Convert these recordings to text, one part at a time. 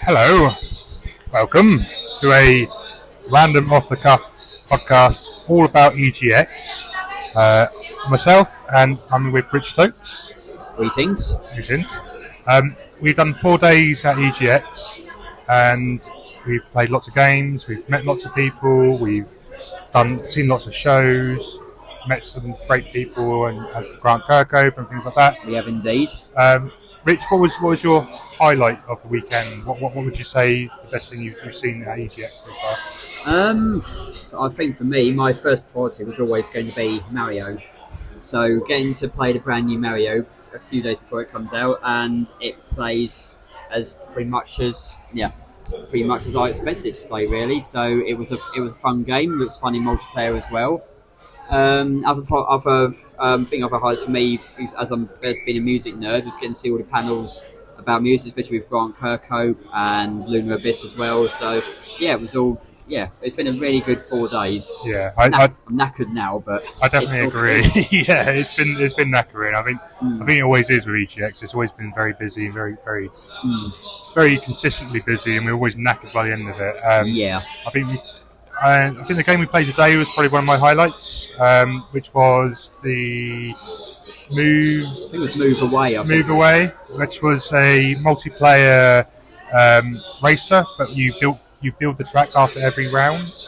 Hello, welcome to a random off-the-cuff podcast all about EGX. Myself and I'm with Rich Stokes. Greetings. Greetings. We've done 4 days at EGX and we've played lots of games, we've met lots of people, we've seen lots of shows, met some great people and Grant Kirkhope and things like that. We have indeed. Rich, what was your highlight of the weekend? What would you say the best thing you've seen at EGX so far? I think for me, my first priority was always going to be Mario. So getting to play the brand new Mario a few days before it comes out, and it plays as pretty much as I expected it to play, really. So it was a fun game. It was fun in multiplayer as well. Other highlights for me, as I'm being a music nerd, was getting to see all the panels about music, especially with Grant Kirkhope and Lunar Abyss as well. So it's been a really good 4 days. Yeah, I'm knackered now, but I definitely agree. Yeah, it's been knackering. I think it always is with EGX. It's always been very busy, very consistently busy, and we're always knackered by the end of it. I think the game we played today was probably one of my highlights, which was the Move. I think it was Move Away. Move Away, which was a multiplayer racer, but you build the track after every round,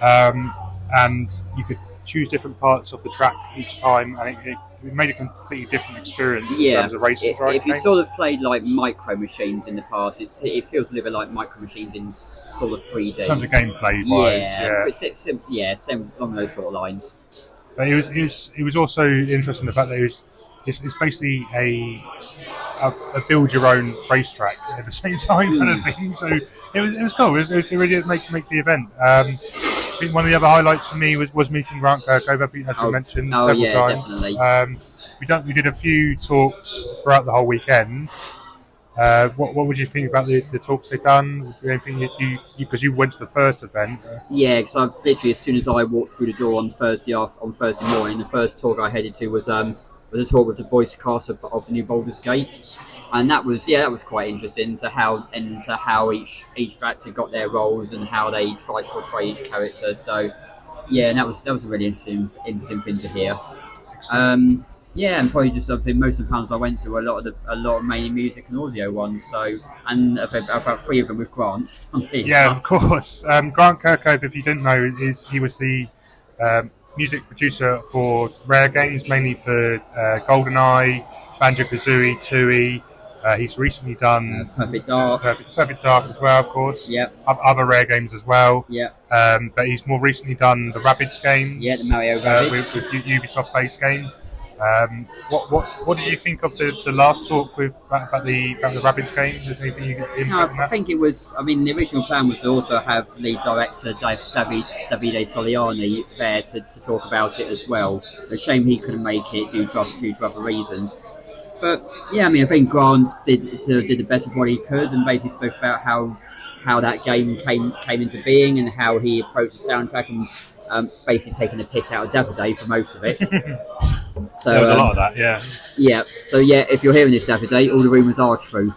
and you could choose different parts of the track each time, and it made a completely different experience in terms of racing. If you sort of played like Micro Machines in the past, it feels a little bit like Micro Machines in sort of 3D. In terms of gameplay wise, same along those sort of lines. But it was also interesting the fact that it's basically a build your own racetrack at the same time kind of thing. So it was cool. It really did make the event. I think one of the other highlights for me was meeting Grant Kirkhope, as we mentioned several times. Definitely. We did a few talks throughout the whole weekend. What would you think about the talks they've done? Anything because you went to the first event? Yeah, because I've literally, as soon as I walked through the door on Thursday morning, the first talk I headed to was a talk with the voice cast of the new Baldur's Gate, and that was quite interesting to how each factor got their roles and how they tried to portray each character. So and that was a really interesting thing to hear. And probably just something. Most of the panels I went to were a lot of mainly music and audio ones. So, and about 3 of them with Grant. Yeah, of course. Grant Kirkhope, if you didn't know, he was the music producer for Rare Games, mainly for GoldenEye, Banjo Kazooie, Tooie. He's recently done Perfect Dark as well, of course. Yep. Other Rare Games as well. Yeah. But he's more recently done the Rabbids games. Yeah, the Mario Rabbids. With Ubisoft-based game. What did you think of the last talk about the Rabbids game? Is there anything you could impact on that? I think it was. I mean, the original plan was to also have lead director Davide Soliani there to talk about it as well. A shame he couldn't make it due to other reasons. But yeah, I mean, I think Grant did the best of what he could, and basically spoke about how that game came into being and how he approached the soundtrack and basically taking the piss out of Davide for most of it. So there was a lot of that, yeah. Yeah. So yeah, if you're hearing this, Davide, all the rumours are true.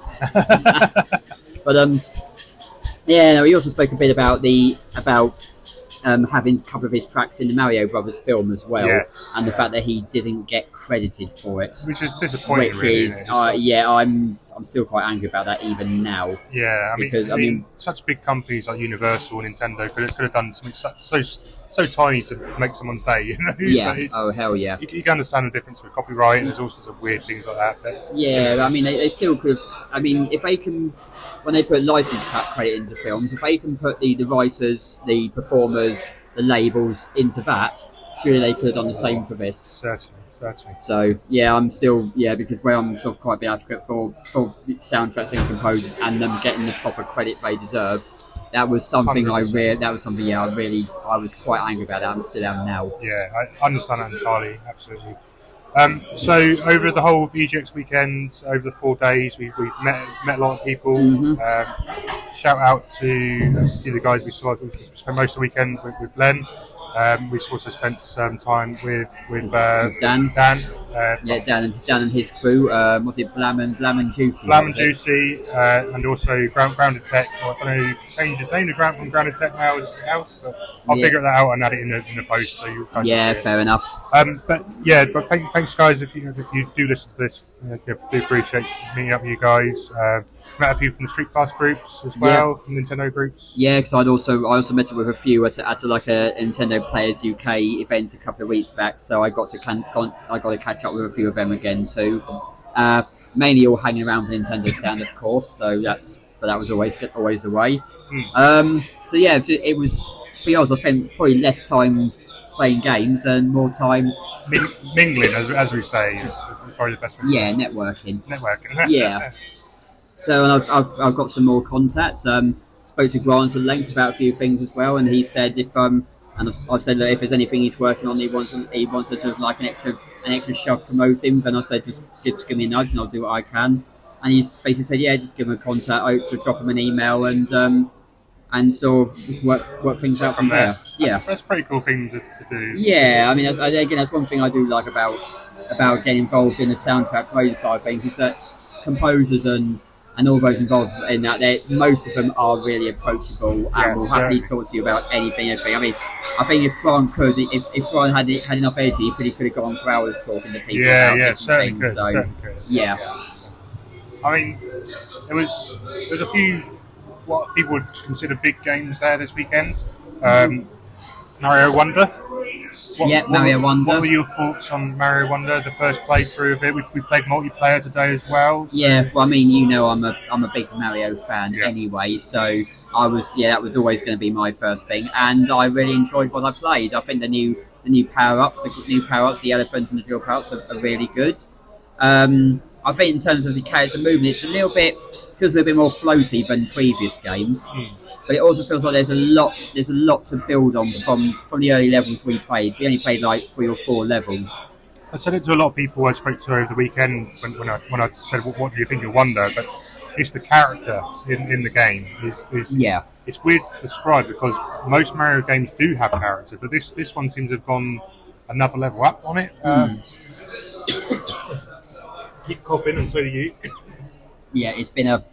But he also spoke a bit about having a couple of his tracks in the Mario Brothers film as well, and the fact that he didn't get credited for it, which is disappointing. I'm still quite angry about that even now. Yeah, I mean, such big companies like Universal and Nintendo could have done something so tiny to make someone's day, you know. Yeah. Oh hell yeah. You can understand the difference with copyright, and there's all sorts of weird things like that. But, I mean, they still could have. I mean, if they can. When they put license track credit into films, if they can put the writers, the performers, the labels into that, surely they could have done the same for this. Certainly. So I'm still because I'm sort of quite a big advocate for soundtracks and composers and them getting the proper credit they deserve. That was something I was quite angry about that. I'm still am now. Yeah, I understand that entirely, absolutely. So over the whole EGX weekend, over the 4 days, we met a lot of people. Mm-hmm. Shout out to the guys we saw. We spent most of the weekend with Len. We also spent some time with Dan. down in his crew. Was it Blam and Juicy? Blam and Juicy, and also Grounded Tech. I don't know, changed his name to from Grounded Tech now as something else, but I'll figure that out and add it in the post so you guys can see fair enough. But thanks guys if you do listen to this. Do appreciate meeting up with you guys. Met a few from the Street Pass groups as well, from Nintendo groups. Yeah, because I also met up with a few at a Nintendo Players UK event a couple of weeks back. So I got to catch up with a few of them again too. Mainly all hanging around the Nintendo stand, of course. So that was always the way. So yeah, it was. To be honest, I spent probably less time playing games and more time mingling, as we say, is probably the best way. Yeah, networking. Yeah. So I've got some more contacts. Spoke to Grant at length about a few things as well, and he said and I said that if there's anything he's working on, he wants to sort of like an extra shove to promote him. Then I said just give me a nudge and I'll do what I can. And he basically said just give him a contact, to drop him an email and sort of work things out from there. That's a pretty cool thing to do. Yeah, I mean, that's one thing I do like about getting involved in the soundtrack promotion side of things is that composers and all those involved in that, most of them are really approachable and will happily talk to you about anything. I mean, I think if Grant had enough energy, he probably could have gone for hours talking to people about different things. Certainly could. Yeah. I mean, there's a few what people would consider big games there this weekend. Mario Wonder. Mario Wonder. What were your thoughts on Mario Wonder, the first playthrough of it? We played multiplayer today as well. So. Yeah, well, I mean, I'm a big Mario fan anyway, so that was always going to be my first thing, and I really enjoyed what I played. I think the new power-ups, the elephants and the drill power-ups are really good. I think in terms of the character movement, feels a little bit more floaty than previous games. But it also feels like there's a lot to build on from the early levels we played. We only played like 3 or 4 levels. I said it to a lot of people I spoke to over the weekend when I said, what do you think of Wonder? But it's the character in the game. It's weird to describe because most Mario games do have character, but this one seems to have gone another level up on it. Keep coughing, and so do you. Yeah, it's been a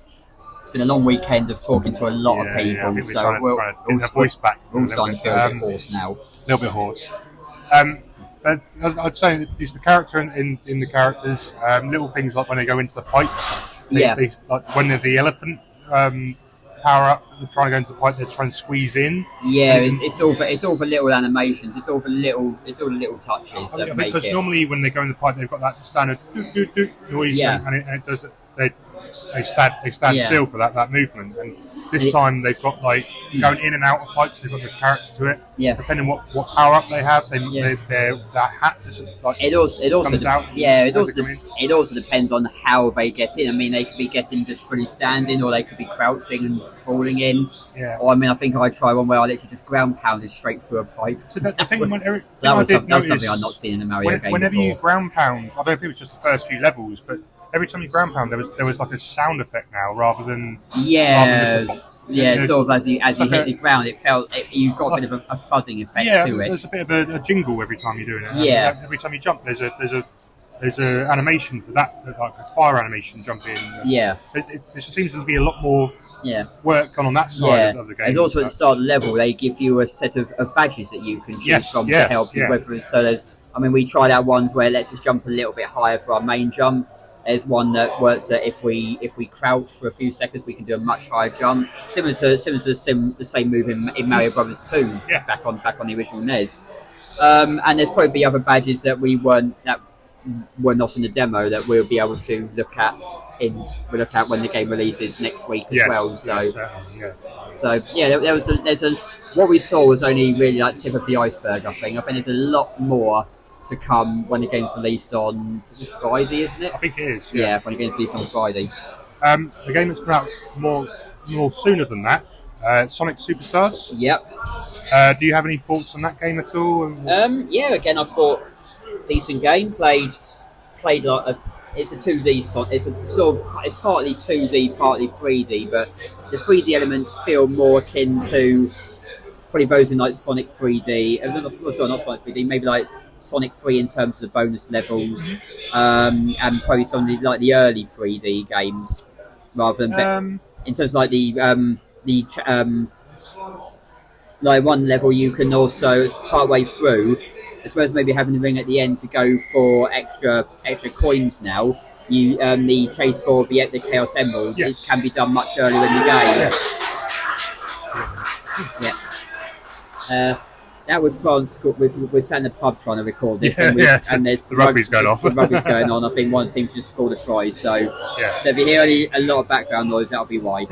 long weekend of talking to a lot of people. I think we're trying to get their voice back. We're all starting to feel a bit hoarse now. A little bit hoarse. I'd say it's the character in the characters. Little things like when they go into the pipes. They, like when they're the elephant power up, they're trying to go into the pipe. They're trying to squeeze in. Yeah, it's all for little animations. It's all the little touches. Because normally when they go in the pipe, they've got that standard do noise, and it does it. They stand still for that movement, and this time they've got like going in and out of pipes. They've got the character to it. Yeah. Depending on what power up they have, that hat doesn't like. It also comes out. Yeah. It also depends on how they get in. I mean, they could be getting just fully standing, or they could be crouching and crawling in. Yeah. Or I mean, I think I tried one where I literally just ground pounded straight through a pipe. So that was something I've not seen in a Mario game whenever before. You ground pound, I don't know if it was just the first few levels, but every time you ground pound, there was like a sound effect now rather than sort of as you hit the ground, you got a bit of a thudding effect to it. There's a bit of a jingle every time you're doing it. Yeah, every time you jump, there's a animation for that, like a fire animation jumping. Yeah, there seems to be a lot more work on that side of the game. There's also at the start of the level they give you a set of badges that you can choose from to help you. So there's, I mean, we tried out ones where it lets us jump a little bit higher for our main jump. There's one that works that if we crouch for a few seconds, we can do a much higher jump. Similar to the same move in Mario Brothers 2 back on the original NES. And there's probably other badges that were not in the demo that we'll be able to look at when the game releases next week as well. There's what we saw was only really like tip of the iceberg. I think there's a lot more to come when the game's released on Friday, isn't it? I think it is. Yeah, when the game's released on Friday. The game that's come out more sooner than that, Sonic Superstars. Yep. Do you have any thoughts on that game at all? Again, I thought decent game. Played like it's a 2D. It's partly 2D, partly 3D, but the 3D elements feel more akin to probably those in like Sonic 3D. Sorry, not Sonic 3D. Maybe like Sonic 3 in terms of the bonus levels, and probably some of the early 3D games, rather than in terms of like like one level you can also part way through, as well as maybe having the ring at the end to go for extra coins. Now you the chase for the Chaos Emeralds. This can be done much earlier in the game. That was France. We're sat in the pub trying to record this, and there's the rugby's going off. The rugby's going on. I think one team's just scored a try. So if you hear a lot of background noise, that'll be why.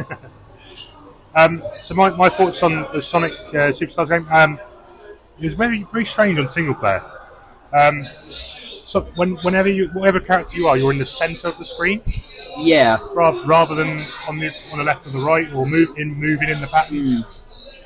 So my thoughts on the Sonic Superstars game. It was very, very strange on single player. So whatever character you are, you're in the centre of the screen. Yeah. Rather than on the left or the right, or moving in the pattern.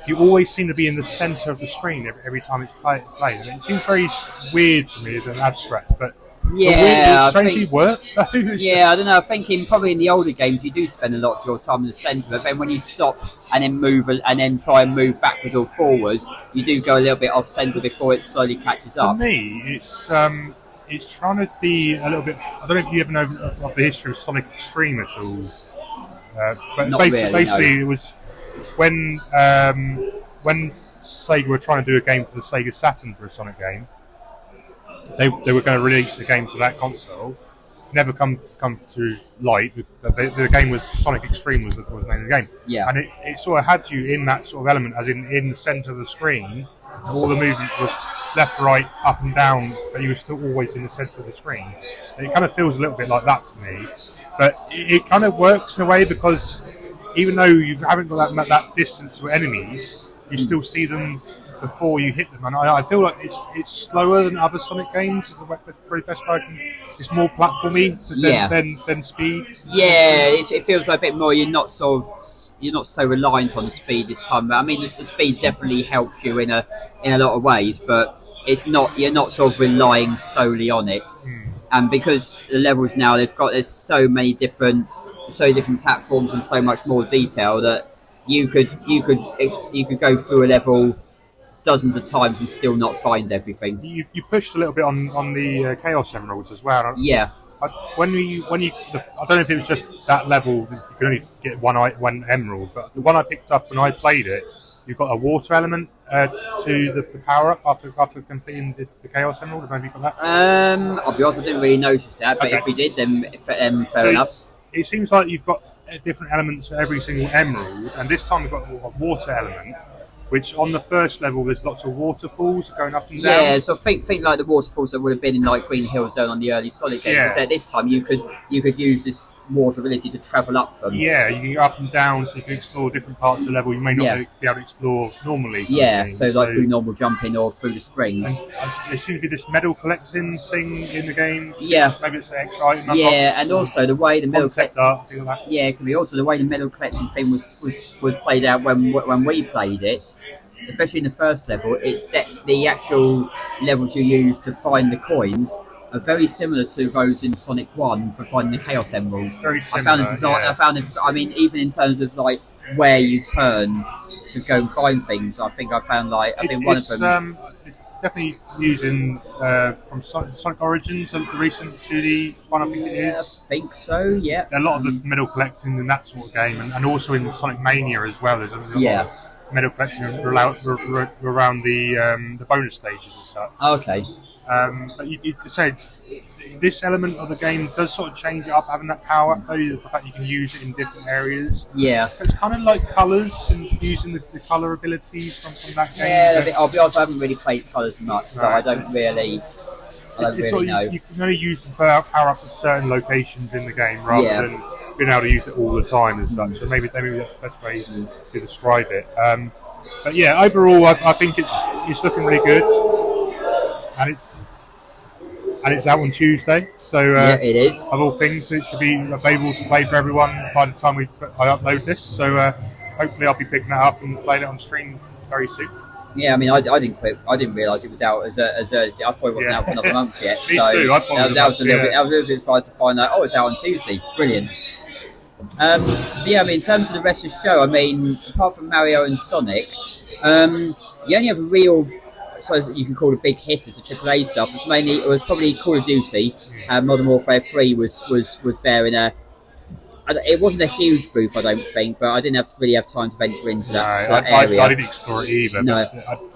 You always seem to be in the centre of the screen every time it's played. It seems very weird to me, and abstract, but it strangely works. Yeah, I don't know. I think probably in the older games you do spend a lot of your time in the centre, but then when you stop and then move and then try and move backwards or forwards, you do go a little bit off centre before it slowly catches up. For me, it's trying to be a little bit. I don't know if you ever know of the history of Sonic Extreme at all, but basically it was when Sega were trying to do a game for the Sega Saturn for a Sonic game. They were going to release the game for that console. Never come to light. The game was Sonic Extreme was the name of the game. Yeah. And it sort of had you in that sort of element, as in the centre of the screen. All the movement was left, right, up and down, but you were still always in the centre of the screen. And it kind of feels a little bit like that to me. But it kind of works in a way, because even though you haven't got that distance to enemies, you still see them before you hit them, and I feel like it's slower than other Sonic games. Is the best way I can. It's more platformy than speed. Yeah, it feels like a bit more. You're not so reliant on the speed this time. I mean, the speed definitely helps you in a lot of ways, but you're not sort of relying solely on it. And because the levels now there's so many different platforms and so much more detail that you could go through a level dozens of times and still not find everything. You pushed a little bit on the Chaos Emeralds as well. Yeah. I don't know if it was just that level that you could only get one emerald, but the one I picked up when I played it, you've got a water element to the power up after completing the Chaos Emerald. I don't know if you got that. I'll be honest, I didn't really notice that, but if we did, then fair enough. It seems like you've got different elements for every single emerald, and this time we've got a water element, which on the first level there's lots of waterfalls going up and down. Yeah, so think like the waterfalls that would have been in like Green Hill Zone on the early Sonic games. Yeah. So this time you could use this water ability to travel up them. Yeah, you can go up and down, so you can explore different parts of the level you may not be able to explore normally. Yeah, so through normal jumping or through the springs. And there seems to be this medal collecting thing in the game. Yeah. Maybe it's an extra item. Yeah, and also the way the medal it can be also the way the medal collecting thing was played out when we played it. Especially in the first level, it's the actual levels you use to find the coins are very similar to those in Sonic 1 for finding the Chaos Emeralds. Very similar, I mean, even in terms of like where you turn to go and find things, I think one of them. It's definitely using from Sonic Origins, the recent 2D one, I think it is. I think so, yeah. A lot of the medal collecting in that sort of game, and also in Sonic Mania as well. There's a lot of medal collecting around the bonus stages as such. Okay. But you said this element of the game does sort of change it up, having that power up, though, the fact you can use it in different areas. Yeah. It's kind of like colours and using the colour abilities from that game. Yeah, I'll be honest, I haven't really played colours much, so I don't really know. You can only use the power-ups at certain locations in the game rather than being able to use it all the time as such. So maybe that's the best way to describe it. But yeah, overall, I think it's looking really good, and it's out on Tuesday. So it is. Of all things, it should be available to play for everyone by the time I upload this. So hopefully, I'll be picking that up and playing it on stream very soon. Yeah, I mean, I didn't realise it was out as early. I thought it wasn't out for another month yet. Me too. I thought I was a little bit surprised to find out. Oh, it's out on Tuesday. Brilliant. I mean, in terms of the rest of the show, I mean, apart from Mario and Sonic, the only other real so you can call the big hitters, the AAA stuff. It was probably Call of Duty. Modern Warfare 3 was there in a. It wasn't a huge booth, I don't think, but I didn't really have time to venture into that area. I didn't explore it either. No.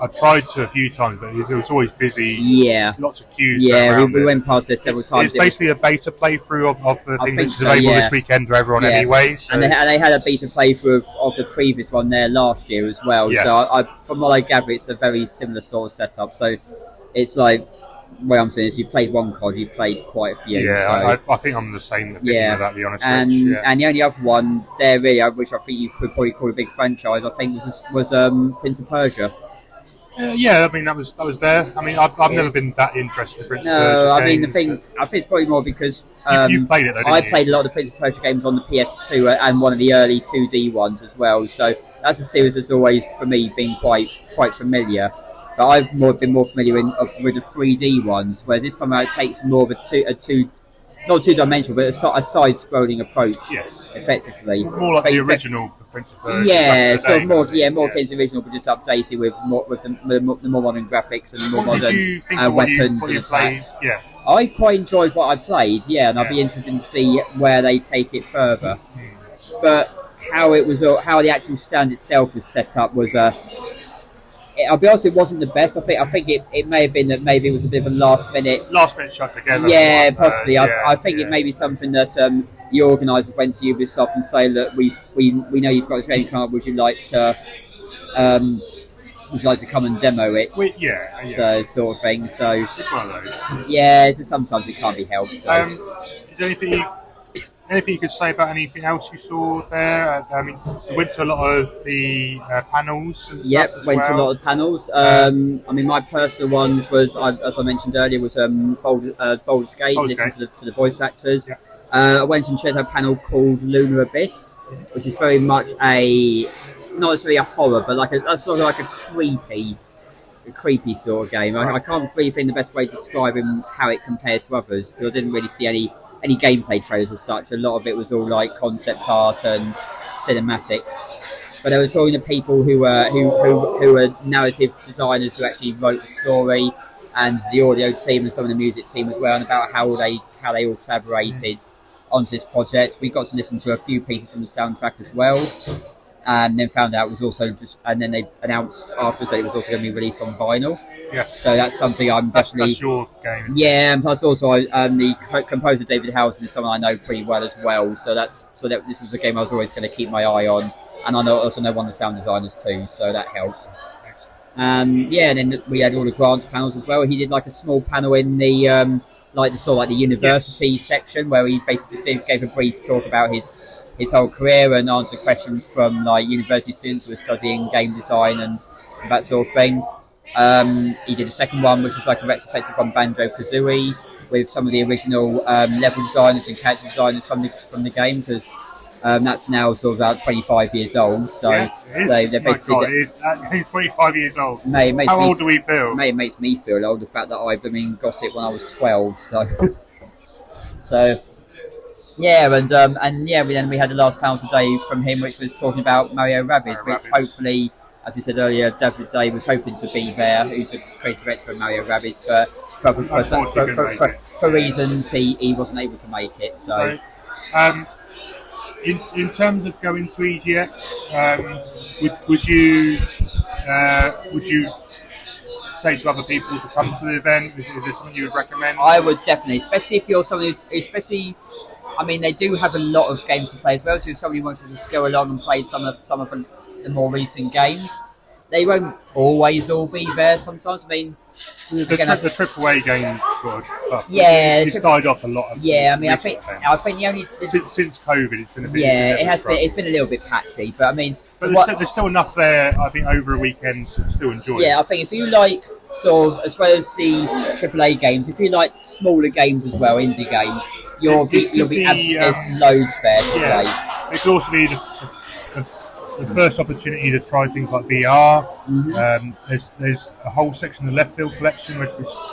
I tried to a few times, but it was always busy. Yeah. Lots of queues. Yeah, we went past there several times. It's basically a beta playthrough of the thing that's available this weekend for everyone anyway. So. And they had a beta playthrough of the previous one there last year as well. Yes. So from what I gather, it's a very similar sort of setup. So it's like, what I'm saying is, you played one COD, you've played quite a few. Yeah, so. I think I'm the same opinion of that, to be honest. And the only other one there, really, which I think you could probably call a big franchise, I think was Prince of Persia. Yeah, I mean that was there. I mean, I've never been that interested in Prince of Persia. No, I mean games, I think it's probably more because you played it. Though, I played a lot of the Prince of Persia games on the PS2 and one of the early 2D ones as well. So that's a series that's always for me been quite familiar. But I've been more familiar with the 3D ones, whereas this time it takes more of not two-dimensional, but a side-scrolling approach. Yes, effectively. More like the original Prince of Persia. Yeah, so more akin to the original, but just updated with the more modern graphics and the more modern weapons and attacks. Yeah, I quite enjoyed what I played. Yeah, and I'd be interested to see where they take it further. But how the actual stand itself was set up was I'll be honest, it wasn't the best. I think it may have been that maybe it was a bit of a last minute shut together. Yeah, possibly. I think it may be something that the organisers went to Ubisoft and say, look, we know you've got this game coming up. Would you like to come and demo it? So sort of thing. So it's one of those. Yeah, so sometimes it can't be helped. So. Is there anything you could say about anything else you saw there? I mean, you went to a lot of the panels and stuff as went to a lot of panels. I mean, my personal ones was, as I mentioned earlier, was Baldur's Gate, listening to the voice actors. Yeah. I went and checked out a panel called Lunar Abyss, which is very much not necessarily a horror, but like a sort of like a creepy sort of game. I can't really think the best way to describe how it compared to others, because I didn't really see any gameplay trailers as such. A lot of it was all like concept art and cinematics. But I was talking to people who were narrative designers who actually wrote the story, and the audio team and some of the music team as well, and about how they all collaborated onto this project. We got to listen to a few pieces from the soundtrack as well. And then found out it was also and then they announced afterwards that it was also going to be released on vinyl. Yes. So that's something I'm definitely. That's your game. Yeah, and plus also the composer David Howson is someone I know pretty well as well. So this was a game I was always going to keep my eye on, and I also know one of the sound designers too, so that helps. And then we had all the grants panels as well. He did like a small panel in the the university section where he basically just gave a brief talk about his whole career and answer questions from like university students who are studying game design and that sort of thing. He did a second one which was like a retrospective from Banjo Kazooie with some of the original level designers and character designers from the game, because that's now sort of about 25 years old. So, they're basically. God, it is 25 years old. Mate, how old do we feel? Mate, it makes me feel old. The fact that I got it when I was 12. So. Yeah, and then we had the last panel today from him, which was talking about Mario Rabbids, which hopefully, as you said earlier, David Day was hoping to be there, who's the creative director of Mario Rabbids, but for reasons he wasn't able to make it. So in terms of going to EGX, would you say to other people to come to the event? Is there something you would recommend? I would definitely, especially if you're someone who's I mean, they do have a lot of games to play as well. So if somebody wants to just go along and play some of the more recent games, they won't always all be there. Sometimes, I mean, the AAA games sort of. It's died off a lot. I mean, I think the only since COVID, it's been a bit. It's been a little bit patchy, but I mean, there's still enough there. I think over a weekend to still enjoy. Yeah, I think if you like sort of, as well as the AAA games, if you like smaller games as well, indie games, you'll be absolutely there's loads there to play. It could also be the first opportunity to try things like VR. Mm-hmm. There's a whole section of the Left Field collection which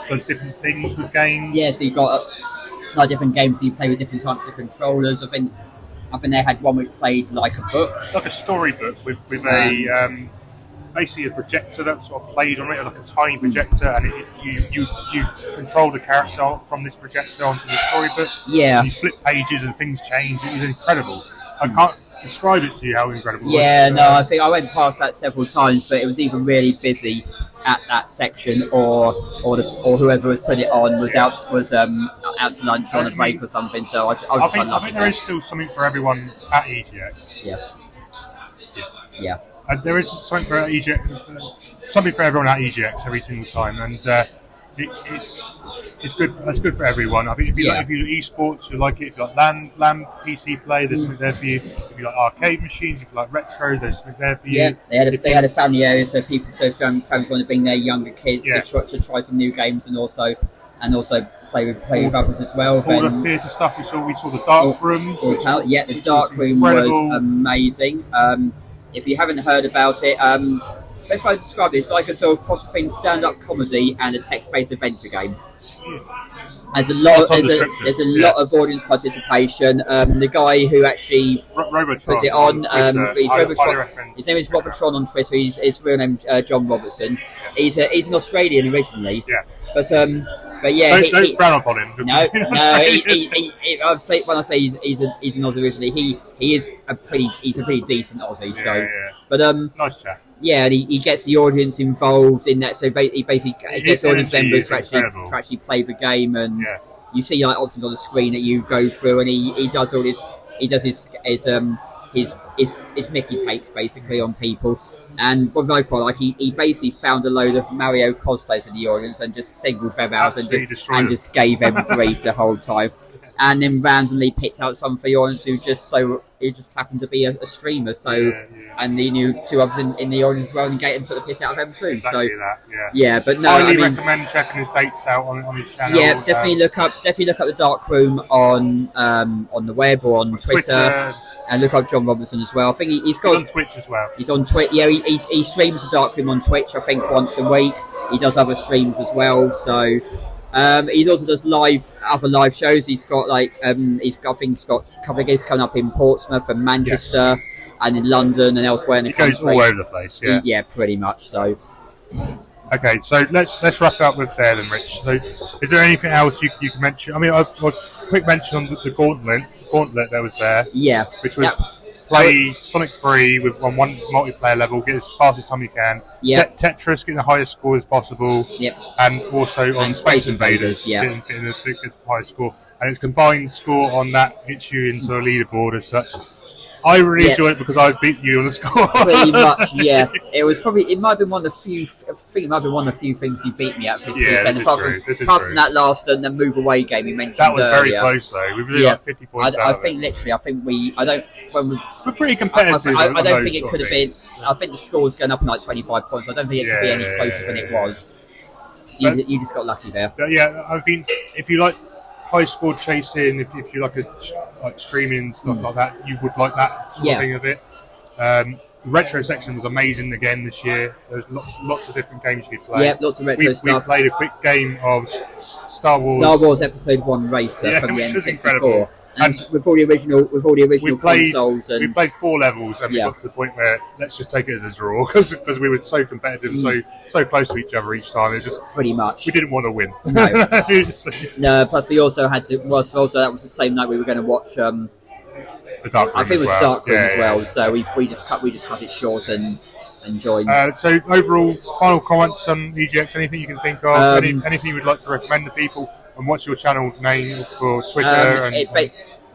does different things with games. Yeah, so you've got like different games that you play with different types of controllers. I think they had one which played like a book, like a storybook with basically a projector that sort of played on it, like a tiny projector, and you control the character from this projector onto the storybook. Yeah. You flip pages and things change. It was incredible. I can't describe it to you how incredible it was. Yeah, no, I think I went past that several times, but it was either really busy at that section, or whoever was put it on was out to lunch on a break or something. So I think there is still something for everyone at EGX. Yeah. There is something for EGX, something for everyone at EGX every single time, and it's good. That's good for everyone. I think if you like esports, you like it. If you like LAN PC play, there's something there for you. If you like arcade machines, if you like retro, there's something there for you. Yeah, they had a family area, so families want to bring their younger kids to try some new games, and also play with others as well. All the theatre stuff we saw the dark room. The dark room was amazing. If you haven't heard about it, best way to describe it, it's like a sort of cross between stand-up comedy and a text-based adventure game. There's a lot of audience participation. The guy who actually puts it on, his name is Robotron on Twitter. His real name John Robertson. He's an Australian originally. But yeah, don't frown upon him. No. I'd say when I say he's an Aussie originally, he is a pretty decent Aussie. But nice chat. Yeah, and he gets the audience involved in that. So he basically gets audience members to actually play the game, and you see like options on the screen that you go through, and he does all this. He does his Mickey takes basically on people. And what I quite like, he basically found a load of Mario cosplayers in the audience and just singled them out and just gave them grief the whole time. And then randomly picked out some for the audience who just happened to be a streamer. And he knew two others in the audience as well, and took the piss out of them too. Exactly but no, I recommend checking his dates out on his channel. Yeah, definitely look up the Dark Room on the web or on Twitter, and look up John Robertson as well. I think he's on Twitch as well. He's on Twitch. Yeah, he streams the Dark Room on Twitch. I think once a week. He does other streams as well. So. He also does other live shows. He's got I think he's got a couple of games coming up in Portsmouth and Manchester and in London and elsewhere in the country. He goes all over the place. Yeah, pretty much. So. Okay, so let's wrap up with there then, Rich. So, is there anything else you can mention? I mean, a quick mention on the gauntlet that was there. Yeah. Which was. Play Sonic 3 on one multiplayer level, get as fast as time you can. Tetris, get the highest score as possible. And also on Space Invaders, getting a big highest score. And its combined score on that gets you into a leaderboard as such. I really enjoyed it because I beat you on the score. Pretty much, yeah. It might have been one of the few. I think it might have been one of the few things you beat me at this weekend. Apart from that last and the move away game you mentioned. That was very close though. We really got 50 points. I think we're pretty competitive. I don't think it could have been. I think the score was going up in like 25 points. I don't think it could be any closer than it was. So you just got lucky there. But yeah, I think if you like high score chasing, if you like streaming stuff like that, you would like that sort of thing of it. The retro section was amazing again this year. There's lots of different games you could play. Yeah, lots of retro stuff. We played a quick game of Star Wars Episode 1 Racer from the N64. And with all the original consoles. We played 4 levels and we got to the point where let's just take it as a draw because we were so competitive, so close to each other each time. It was just pretty much. We didn't want to win. No. No, plus we also had to. Well, also that was the same night we were going to watch. The Dark Room. I think it was Dark Room as well. So we just cut it short and joined. So overall, final comments on EGX? Anything you can think of? Anything you would like to recommend to people? And what's your channel name for Twitter?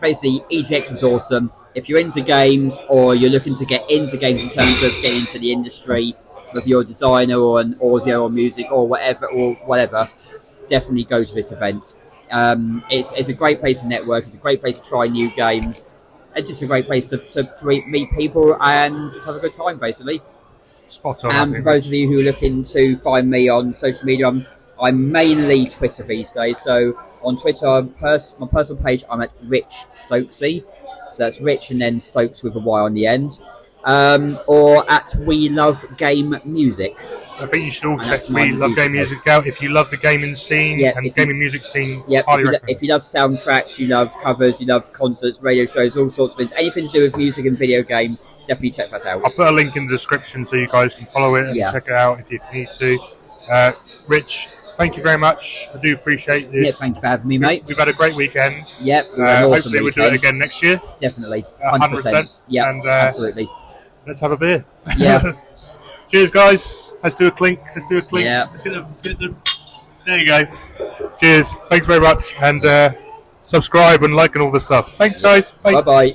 Basically, EGX was awesome. If you're into games or you're looking to get into games in terms of getting into the industry, whether you're a designer or an audio or music or whatever, definitely go to this event. It's a great place to network. It's a great place to try new games. It's just a great place to meet people and just have a good time, basically. Spot on. And for those of you who are looking to find me on social media, I'm mainly Twitter these days. So on Twitter, my personal page, I'm at Rich Stokesy. So that's Rich and then Stokes with a Y on the end. or at We Love Game Music. I think you should all And check that's my We Love music Game Music out if you love the gaming scene Yeah, and if you- gaming music scene. Yep, Highly recommend. if you love soundtracks, you love covers, you love concerts, radio shows, all sorts of things, anything to do with music and video games, definitely check that out. I'll put a link in the description so you guys can follow it and check it out if you need to. Rich, thank you very much. I do appreciate this. Yeah, thank you for having me, mate. We've had a great weekend. Yep, we've had an awesome hopefully we'll do it again next year. Definitely, 100%. Yeah, And, absolutely. Let's have a beer. Yeah. Cheers, guys. Let's do a clink. Yeah. Let's get the, there you go. Cheers. Thanks very much. And subscribe and like and all the stuff. Thanks, guys. Bye. Bye-bye.